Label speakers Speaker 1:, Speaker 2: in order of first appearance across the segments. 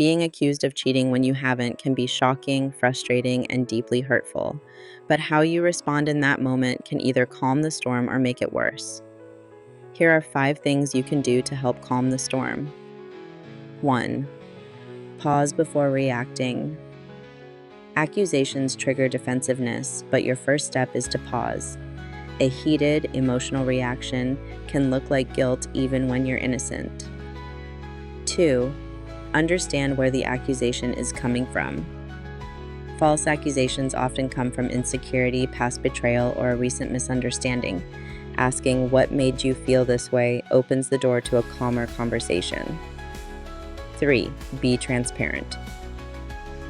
Speaker 1: Being accused of cheating when you haven't can be shocking, frustrating, and deeply hurtful. But how you respond in that moment can either calm the storm or make it worse. Here are 5 things you can do to help calm the storm. 1. Pause before reacting. Accusations trigger defensiveness, but your first step is to pause. A heated, emotional reaction can look like guilt even when you're innocent. 2. Understand where the accusation is coming from. False accusations often come from insecurity, past betrayal, or a recent misunderstanding. Asking what made you feel this way opens the door to a calmer conversation. 3. Be transparent.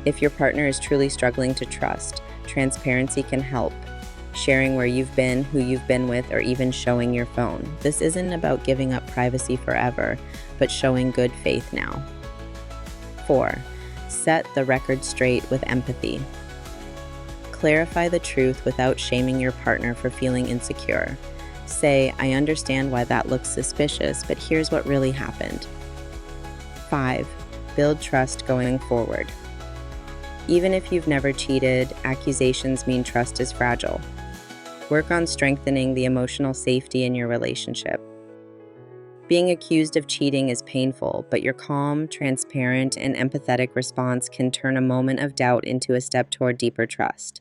Speaker 1: If your partner is truly struggling to trust, transparency can help. Sharing where you've been, who you've been with, or even showing your phone. This isn't about giving up privacy forever, but showing good faith now. 4. Set the record straight with empathy. Clarify the truth without shaming your partner for feeling insecure. Say, I understand why that looks suspicious, but here's what really happened. 5. Build trust going forward. Even if you've never cheated, accusations mean trust is fragile. Work on strengthening the emotional safety in your relationship. Being accused of cheating is painful, but your calm, transparent, and empathetic response can turn a moment of doubt into a step toward deeper trust.